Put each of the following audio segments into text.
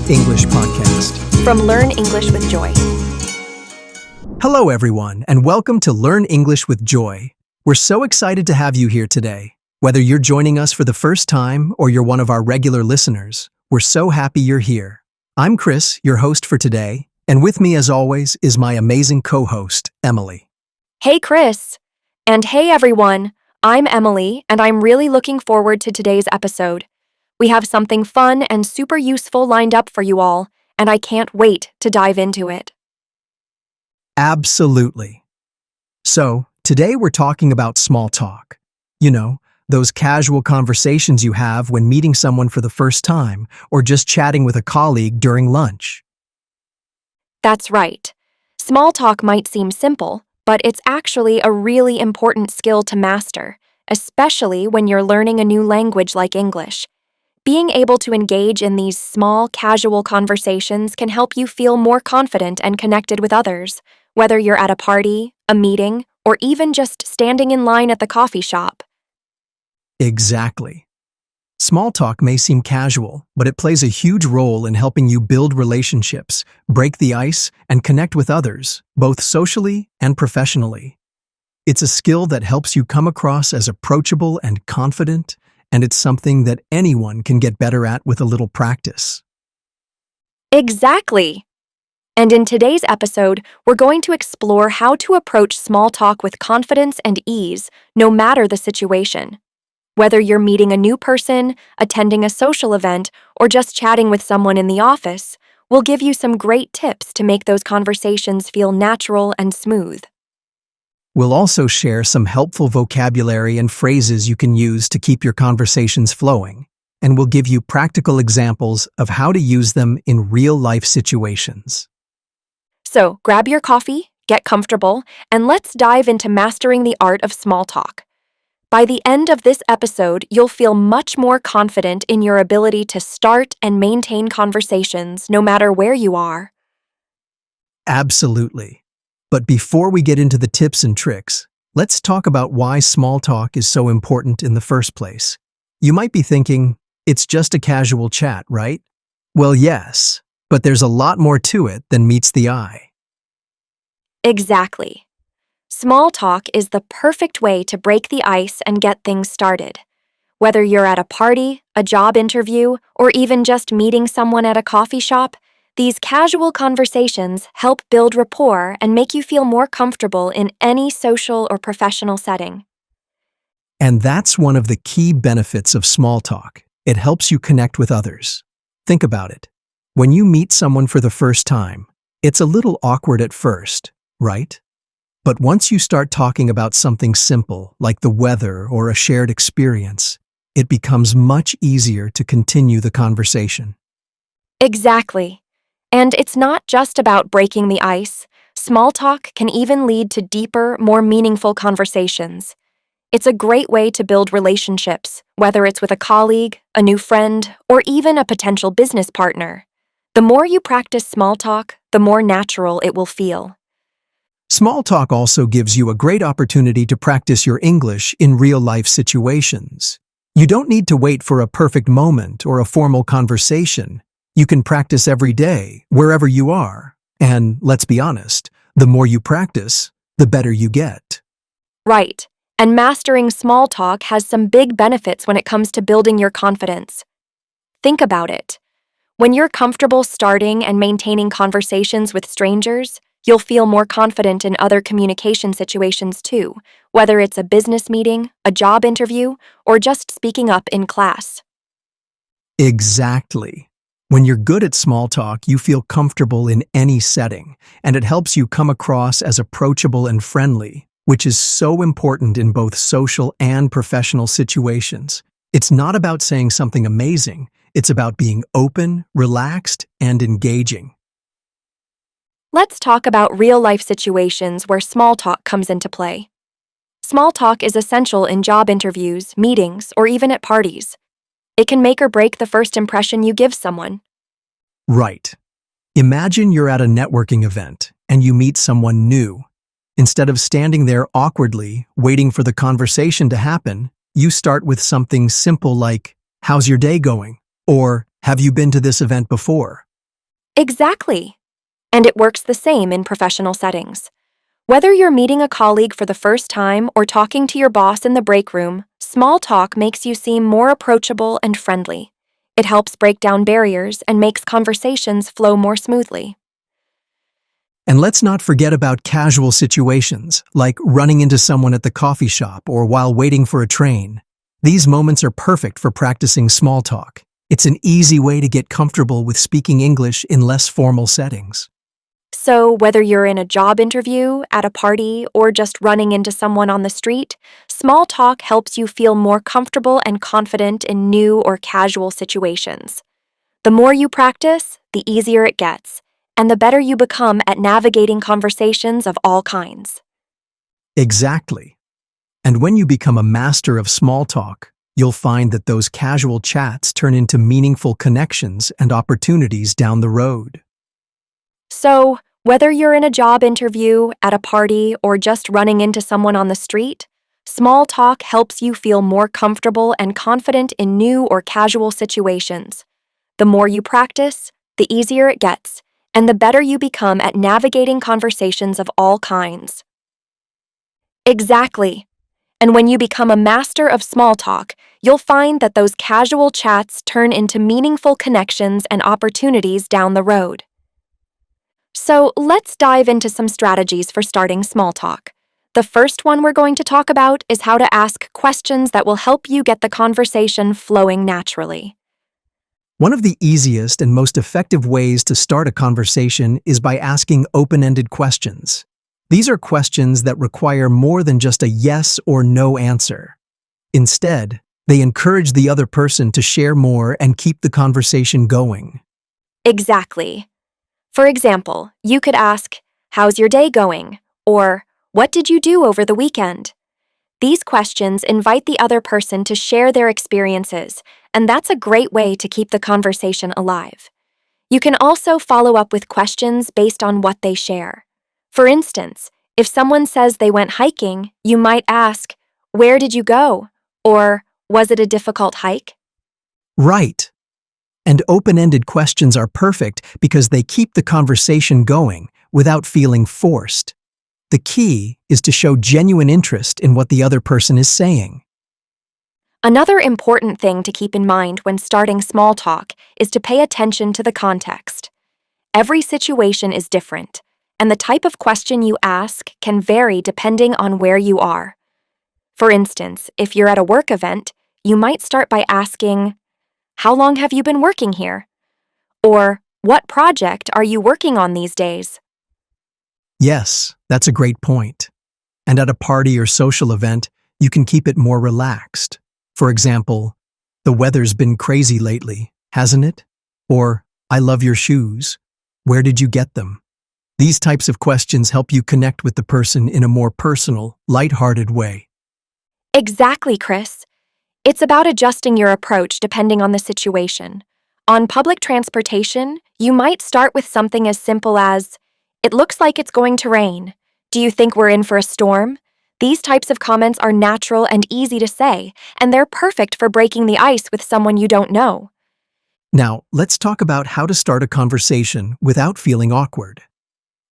English podcast. From Learn English with Joy. Hello, everyone, and welcome to Learn English with Joy. We're so excited to have you here today. Whether you're joining us for the first time or you're one of our regular listeners, we're so happy you're here. I'm Chris, your host for today, and with me, as always, is my amazing co-host, Emily. Hey, Chris. And hey, everyone. I'm Emily, and I'm really looking forward to today's episode. We have something fun and super useful lined up for you all, and I can't wait to dive into it. Absolutely. So, today we're talking about small talk. You know, those casual conversations you have when meeting someone for the first time or just chatting with a colleague during lunch. That's right. Small talk might seem simple, but it's actually a really important skill to master, especially when you're learning a new language like English. Being able to engage in these small, casual conversations can help you feel more confident and connected with others, whether you're at a party, a meeting, or even just standing in line at the coffee shop. Exactly. Small talk may seem casual, but it plays a huge role in helping you build relationships, break the ice, and connect with others, both socially and professionally. It's a skill that helps you come across as approachable and confident, and it's something that anyone can get better at with a little practice. Exactly! And in today's episode, we're going to explore how to approach small talk with confidence and ease, no matter the situation. Whether you're meeting a new person, attending a social event, or just chatting with someone in the office, we'll give you some great tips to make those conversations feel natural and smooth. We'll also share some helpful vocabulary and phrases you can use to keep your conversations flowing, and we'll give you practical examples of how to use them in real-life situations. So, grab your coffee, get comfortable, and let's dive into mastering the art of small talk. By the end of this episode, you'll feel much more confident in your ability to start and maintain conversations no matter where you are. Absolutely. But before we get into the tips and tricks, let's talk about why small talk is so important in the first place. You might be thinking, it's just a casual chat, right? Well, yes, but there's a lot more to it than meets the eye. Exactly. Small talk is the perfect way to break the ice and get things started. Whether you're at a party, a job interview, or even just meeting someone at a coffee shop, these casual conversations help build rapport and make you feel more comfortable in any social or professional setting. And that's one of the key benefits of small talk. It helps you connect with others. Think about it. When you meet someone for the first time, it's a little awkward at first, right? But once you start talking about something simple, like the weather or a shared experience, it becomes much easier to continue the conversation. Exactly. And it's not just about breaking the ice. Small talk can even lead to deeper, more meaningful conversations. It's a great way to build relationships, whether it's with a colleague, a new friend, or even a potential business partner. The more you practice small talk, the more natural it will feel. Small talk also gives you a great opportunity to practice your English in real-life situations. You don't need to wait for a perfect moment or a formal conversation. You can practice every day, wherever you are. And let's be honest, the more you practice, the better you get. Right. And mastering small talk has some big benefits when it comes to building your confidence. Think about it. When you're comfortable starting and maintaining conversations with strangers, you'll feel more confident in other communication situations too, whether it's a business meeting, a job interview, or just speaking up in class. Exactly. When you're good at small talk, you feel comfortable in any setting, and it helps you come across as approachable and friendly, which is so important in both social and professional situations. It's not about saying something amazing, it's about being open, relaxed, and engaging. Let's talk about real-life situations where small talk comes into play. Small talk is essential in job interviews, meetings, or even at parties. It can make or break the first impression you give someone. Right. Imagine you're at a networking event and you meet someone new. Instead of standing there awkwardly, waiting for the conversation to happen, you start with something simple like, "How's your day going?" Or, "Have you been to this event before?" Exactly. And it works the same in professional settings. Whether you're meeting a colleague for the first time or talking to your boss in the break room, small talk makes you seem more approachable and friendly. It helps break down barriers and makes conversations flow more smoothly. And let's not forget about casual situations, like running into someone at the coffee shop or while waiting for a train. These moments are perfect for practicing small talk. It's an easy way to get comfortable with speaking English in less formal settings. So, whether you're in a job interview, at a party, or just running into someone on the street, small talk helps you feel more comfortable and confident in new or casual situations. The more you practice, the easier it gets, and the better you become at navigating conversations of all kinds. Exactly. And when you become a master of small talk, you'll find that those casual chats turn into meaningful connections and opportunities down the road. So, whether you're in a job interview, at a party, or just running into someone on the street, small talk helps you feel more comfortable and confident in new or casual situations. The more you practice, the easier it gets, and the better you become at navigating conversations of all kinds. Exactly. And when you become a master of small talk, you'll find that those casual chats turn into meaningful connections and opportunities down the road. So let's dive into some strategies for starting small talk. The first one we're going to talk about is how to ask questions that will help you get the conversation flowing naturally. One of the easiest and most effective ways to start a conversation is by asking open-ended questions. These are questions that require more than just a yes or no answer. Instead, they encourage the other person to share more and keep the conversation going. Exactly. For example, you could ask, "How's your day going?" or "What did you do over the weekend?" These questions invite the other person to share their experiences, and that's a great way to keep the conversation alive. You can also follow up with questions based on what they share. For instance, if someone says they went hiking, you might ask, "Where did you go?" or "Was it a difficult hike?" Right. And open-ended questions are perfect because they keep the conversation going without feeling forced. The key is to show genuine interest in what the other person is saying. Another important thing to keep in mind when starting small talk is to pay attention to the context. Every situation is different, and the type of question you ask can vary depending on where you are. For instance, if you're at a work event, you might start by asking, "How long have you been working here?" Or, "What project are you working on these days?" Yes, that's a great point. And at a party or social event, you can keep it more relaxed. For example, "The weather's been crazy lately, hasn't it?" Or, "I love your shoes. Where did you get them?" These types of questions help you connect with the person in a more personal, lighthearted way. Exactly, Chris. It's about adjusting your approach depending on the situation. On public transportation, you might start with something as simple as, "It looks like it's going to rain. Do you think we're in for a storm?" These types of comments are natural and easy to say, and they're perfect for breaking the ice with someone you don't know. Now, let's talk about how to start a conversation without feeling awkward.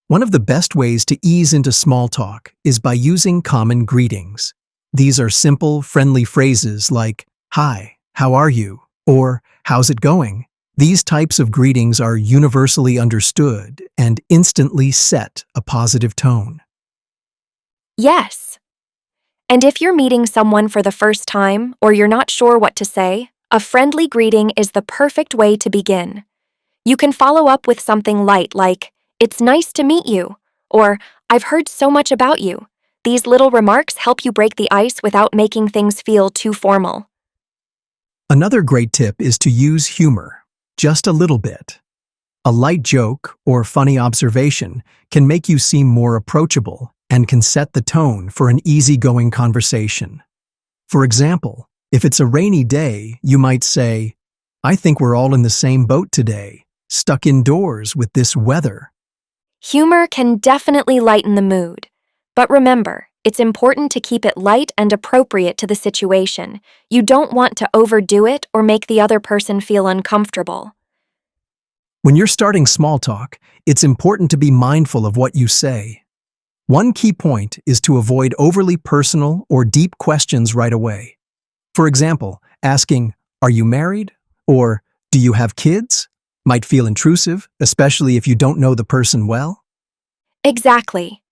One of the best ways to ease into small talk is by using common greetings. These are simple, friendly phrases like, "Hi, how are you?" or "How's it going?" These types of greetings are universally understood and instantly set a positive tone. Yes. And if you're meeting someone for the first time or you're not sure what to say, a friendly greeting is the perfect way to begin. You can follow up with something light like, "It's nice to meet you," or "I've heard so much about you." These little remarks help you break the ice without making things feel too formal. Another great tip is to use humor, just a little bit. A light joke or funny observation can make you seem more approachable and can set the tone for an easygoing conversation. For example, if it's a rainy day, you might say, "I think we're all in the same boat today, stuck indoors with this weather." Humor can definitely lighten the mood. But remember, it's important to keep it light and appropriate to the situation. You don't want to overdo it or make the other person feel uncomfortable. When you're starting small talk, it's important to be mindful of what you say. One key point is to avoid overly personal or deep questions right away. For example, asking, "Are you married?" or "Do you have kids?" might feel intrusive, especially if you don't know the person well. Exactly.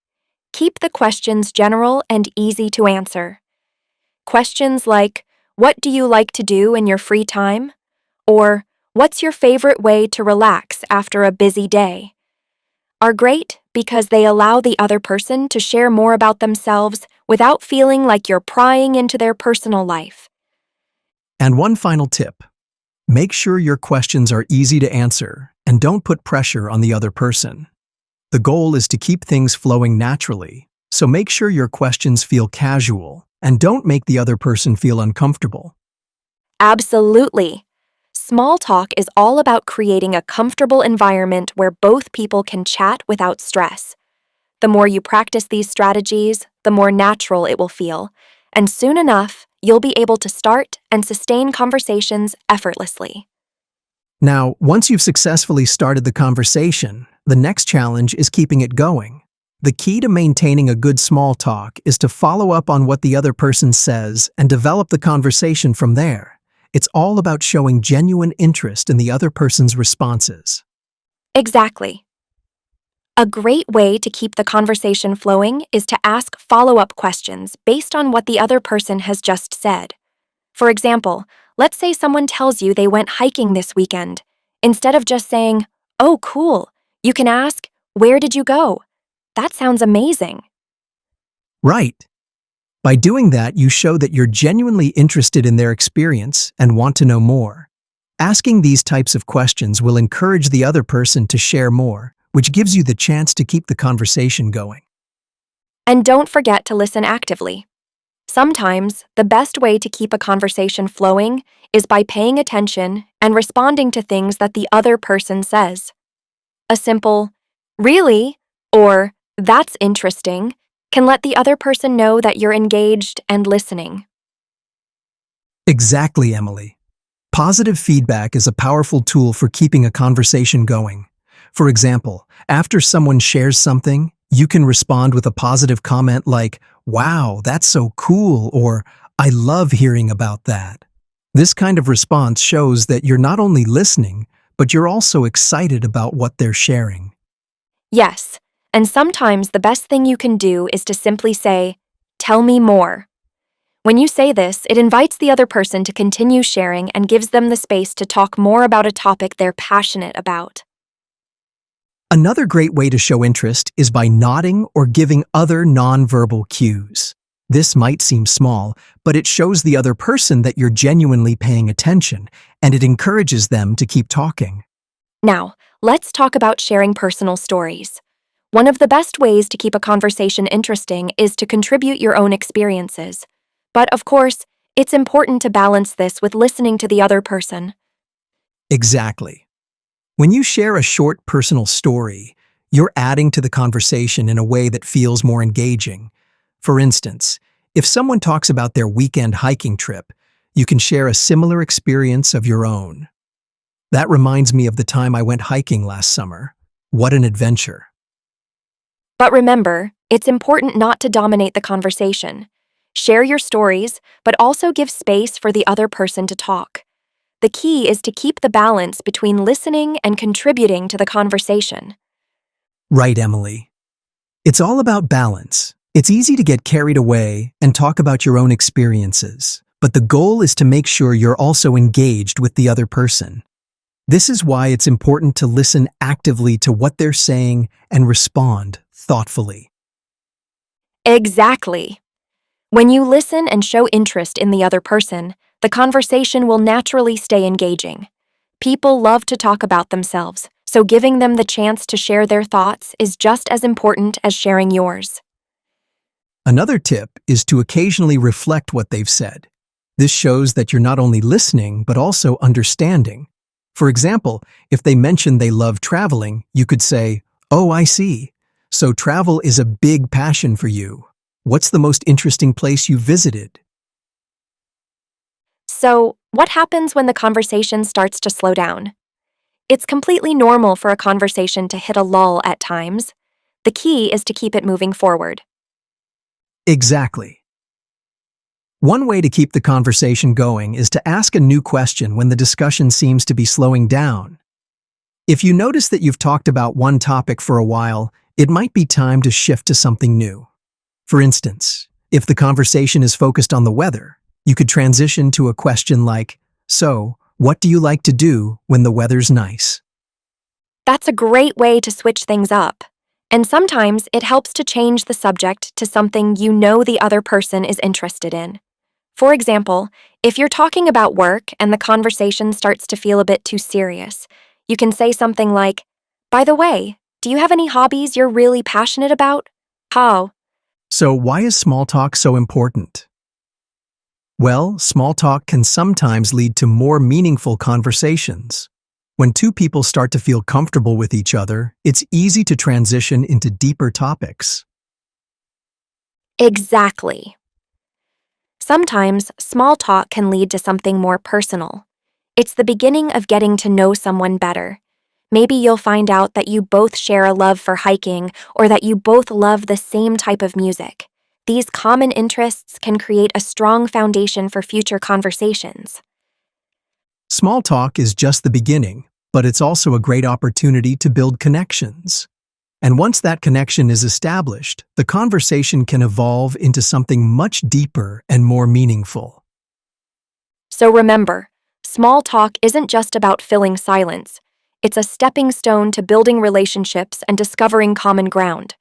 Keep the questions general and easy to answer. Questions like, "What do you like to do in your free time?" or "What's your favorite way to relax after a busy day?" are great because they allow the other person to share more about themselves without feeling like you're prying into their personal life. And one final tip. Make sure your questions are easy to answer and don't put pressure on the other person. The goal is to keep things flowing naturally, so make sure your questions feel casual and don't make the other person feel uncomfortable. Absolutely. Small talk is all about creating a comfortable environment where both people can chat without stress. The more you practice these strategies, the more natural it will feel, and soon enough, you'll be able to start and sustain conversations effortlessly. Now, once you've successfully started the conversation, the next challenge is keeping it going. The key to maintaining a good small talk is to follow up on what the other person says and develop the conversation from there. It's all about showing genuine interest in the other person's responses. Exactly. A great way to keep the conversation flowing is to ask follow-up questions based on what the other person has just said. For example, let's say someone tells you they went hiking this weekend. Instead of just saying, "Oh, cool," you can ask, "Where did you go?" That sounds amazing. Right. By doing that, you show that you're genuinely interested in their experience and want to know more. Asking these types of questions will encourage the other person to share more, which gives you the chance to keep the conversation going. And don't forget to listen actively. Sometimes, the best way to keep a conversation flowing is by paying attention and responding to things that the other person says. A simple, "Really?" or "That's interesting," can let the other person know that you're engaged and listening. Exactly, Emily. Positive feedback is a powerful tool for keeping a conversation going. For example, after someone shares something, you can respond with a positive comment like, "Wow, that's so cool," or "I love hearing about that." This kind of response shows that you're not only listening, but you're also excited about what they're sharing. Yes, and sometimes the best thing you can do is to simply say, "Tell me more." When you say this, it invites the other person to continue sharing and gives them the space to talk more about a topic they're passionate about. Another great way to show interest is by nodding or giving other nonverbal cues. This might seem small, but it shows the other person that you're genuinely paying attention, and it encourages them to keep talking. Now, let's talk about sharing personal stories. One of the best ways to keep a conversation interesting is to contribute your own experiences. But of course, it's important to balance this with listening to the other person. Exactly. When you share a short personal story, you're adding to the conversation in a way that feels more engaging. For instance, if someone talks about their weekend hiking trip, you can share a similar experience of your own. That reminds me of the time I went hiking last summer. What an adventure. But remember, it's important not to dominate the conversation. Share your stories, but also give space for the other person to talk. The key is to keep the balance between listening and contributing to the conversation. Right, Emily. It's all about balance. It's easy to get carried away and talk about your own experiences, but the goal is to make sure you're also engaged with the other person. This is why it's important to listen actively to what they're saying and respond thoughtfully. Exactly. When you listen and show interest in the other person, the conversation will naturally stay engaging. People love to talk about themselves, so giving them the chance to share their thoughts is just as important as sharing yours. Another tip is to occasionally reflect what they've said. This shows that you're not only listening, but also understanding. For example, if they mention they love traveling, you could say, "Oh, I see. So travel is a big passion for you. What's the most interesting place you visited?" So, what happens when the conversation starts to slow down? It's completely normal for a conversation to hit a lull at times. The key is to keep it moving forward. Exactly. One way to keep the conversation going is to ask a new question when the discussion seems to be slowing down. If you notice that you've talked about one topic for a while, it might be time to shift to something new. For instance, if the conversation is focused on the weather, you could transition to a question like, "So, what do you like to do when the weather's nice?" That's a great way to switch things up. And sometimes it helps to change the subject to something you know the other person is interested in. For example, if you're talking about work and the conversation starts to feel a bit too serious, you can say something like, "By the way, do you have any hobbies you're really passionate about?" How? So, why is small talk so important? Well, small talk can sometimes lead to more meaningful conversations. When two people start to feel comfortable with each other, it's easy to transition into deeper topics. Exactly. Sometimes small talk can lead to something more personal. It's the beginning of getting to know someone better. Maybe you'll find out that you both share a love for hiking or that you both love the same type of music. These common interests can create a strong foundation for future conversations. Small talk is just the beginning, but it's also a great opportunity to build connections. And once that connection is established, the conversation can evolve into something much deeper and more meaningful. So remember, small talk isn't just about filling silence. It's a stepping stone to building relationships and discovering common ground.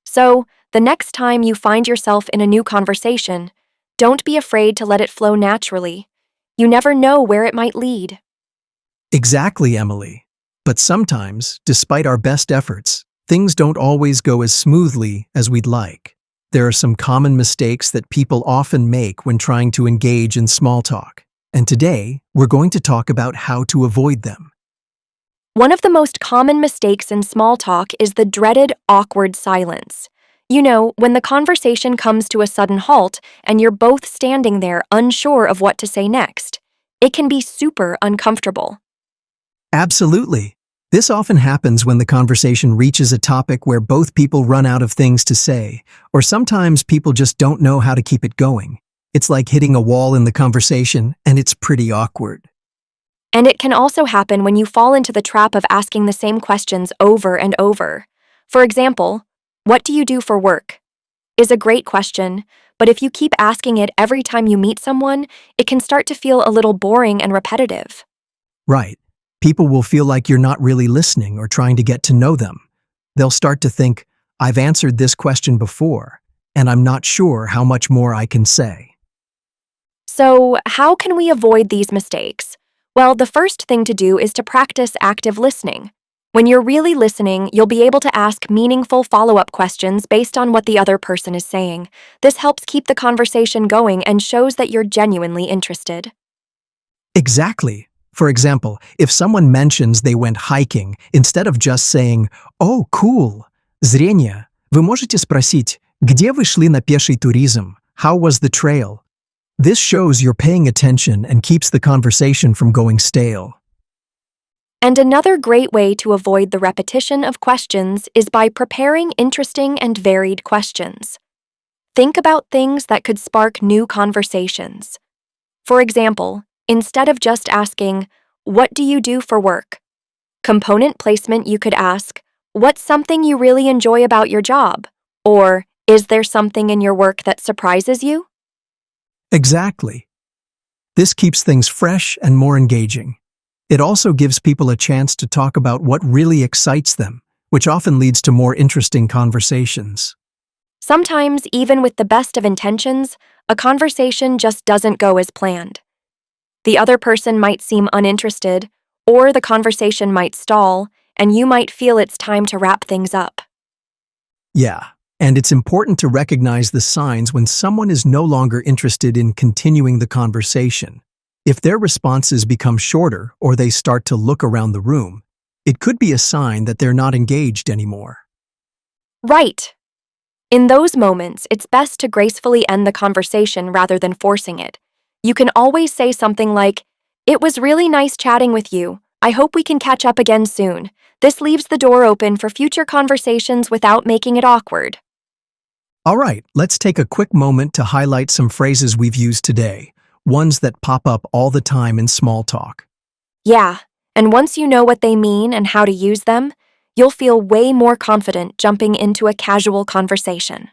So, the next time you find yourself in a new conversation, don't be afraid to let it flow naturally. You never know where it might lead. Exactly, Emily. But sometimes, despite our best efforts, things don't always go as smoothly as we'd like. There are some common mistakes that people often make when trying to engage in small talk. And today, we're going to talk about how to avoid them. One of the most common mistakes in small talk is the dreaded awkward silence. You know, when the conversation comes to a sudden halt and you're both standing there unsure of what to say next. It can be super uncomfortable. Absolutely. This often happens when the conversation reaches a topic where both people run out of things to say, or sometimes people just don't know how to keep it going. It's like hitting a wall in the conversation, and it's pretty awkward. And it can also happen when you fall into the trap of asking the same questions over and over. For example, "What do you do for work?" is a great question, but if you keep asking it every time you meet someone, it can start to feel a little boring and repetitive. Right. People will feel like you're not really listening or trying to get to know them. They'll start to think, "I've answered this question before, and I'm not sure how much more I can say." So, how can we avoid these mistakes? Well, the first thing to do is to practice active listening. When you're really listening, you'll be able to ask meaningful follow-up questions based on what the other person is saying. This helps keep the conversation going and shows that you're genuinely interested. Exactly. For example, if someone mentions they went hiking, instead of just saying, "Oh, cool, зрение, вы можете спросить, где вы шли на пеший туризм? How was the trail?" This shows you're paying attention and keeps the conversation from going stale. And another great way to avoid the repetition of questions is by preparing interesting and varied questions. Think about things that could spark new conversations. For example, instead of just asking, "What do you do for work?" Component placement, you could ask, "What's something you really enjoy about your job?" Or, "Is there something in your work that surprises you?" Exactly. This keeps things fresh and more engaging. It also gives people a chance to talk about what really excites them, which often leads to more interesting conversations. Sometimes, even with the best of intentions, a conversation just doesn't go as planned. The other person might seem uninterested, or the conversation might stall, and you might feel it's time to wrap things up. Yeah, and it's important to recognize the signs when someone is no longer interested in continuing the conversation. If their responses become shorter or they start to look around the room, it could be a sign that they're not engaged anymore. Right. In those moments, it's best to gracefully end the conversation rather than forcing it. You can always say something like, "It was really nice chatting with you," I hope we can catch up again soon. This leaves the door open for future conversations without making it awkward. All right, let's take a quick moment to highlight some phrases we've used today, ones that pop up all the time in small talk. Yeah, and once you know what they mean and how to use them, you'll feel way more confident jumping into a casual conversation.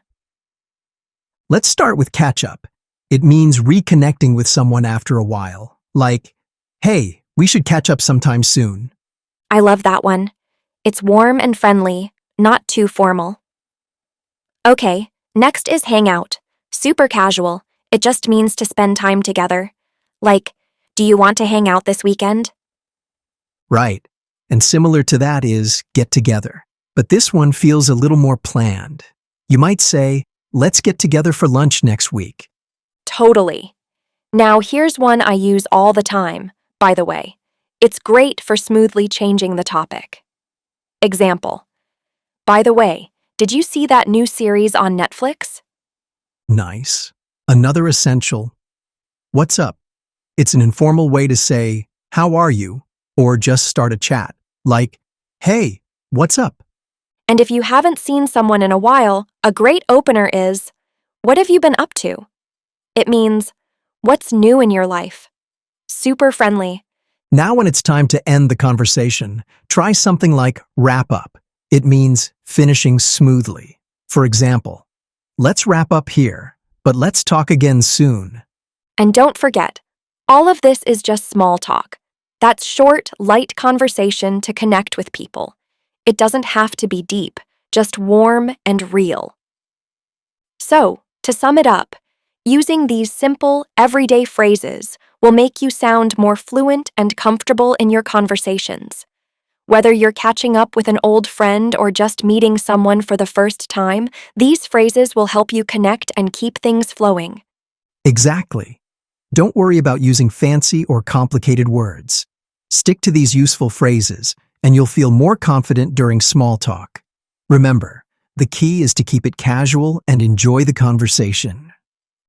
Let's start with catch up. It means reconnecting with someone after a while, like, hey, we should catch up sometime soon. I love that one. It's warm and friendly, not too formal. Okay, next is hang out. Super casual. It just means to spend time together. Like, do you want to hang out this weekend? Right. And similar to that is get together. But this one feels a little more planned. You might say, let's get together for lunch next week. Totally. Now here's one I use all the time, by the way. It's great for smoothly changing the topic. Example. By the way, did you see that new series on Netflix? Nice. Another essential. What's up? It's an informal way to say, how are you? Or just start a chat, like, hey, what's up? And if you haven't seen someone in a while, a great opener is, what have you been up to? It means, what's new in your life? Super friendly. Now when it's time to end the conversation, try something like wrap up. It means finishing smoothly. For example, let's wrap up here, but let's talk again soon. And don't forget, all of this is just small talk. That's short, light conversation to connect with people. It doesn't have to be deep, just warm and real. So, to sum it up, using these simple, everyday phrases will make you sound more fluent and comfortable in your conversations. Whether you're catching up with an old friend or just meeting someone for the first time, these phrases will help you connect and keep things flowing. Exactly. Don't worry about using fancy or complicated words. Stick to these useful phrases, and you'll feel more confident during small talk. Remember, the key is to keep it casual and enjoy the conversation.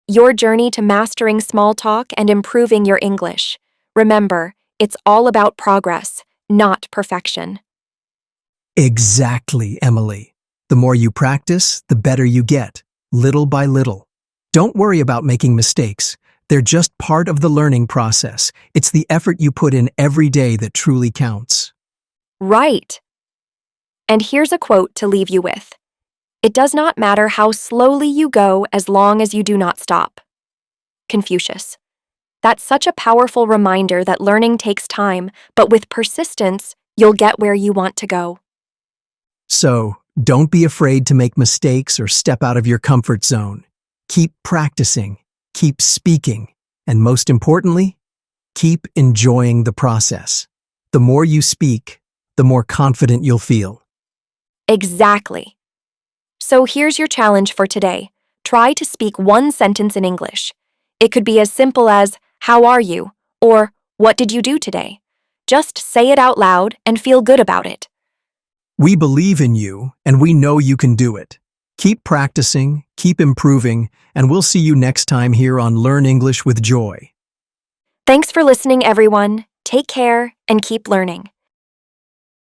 Your journey to mastering small talk and improving your English. Remember, it's all about progress, not perfection. Exactly, Emily. The more you practice, the better you get, little by little. Don't worry about making mistakes. They're just part of the learning process. It's the effort you put in every day that truly counts. Right. And here's a quote to leave you with. It does not matter how slowly you go as long as you do not stop. Confucius. That's such a powerful reminder that learning takes time, but with persistence, you'll get where you want to go. So, don't be afraid to make mistakes or step out of your comfort zone. Keep practicing. Keep speaking, and most importantly, keep enjoying the process. The more you speak, the more confident you'll feel. Exactly. So here's your challenge for today. Try to speak one sentence in English. It could be as simple as, how are you? Or, what did you do today? Just say it out loud and feel good about it. We believe in you, and we know you can do it. Keep practicing, keep improving, and we'll see you next time here on Learn English with Joy. Thanks for listening, everyone. Take care and keep learning.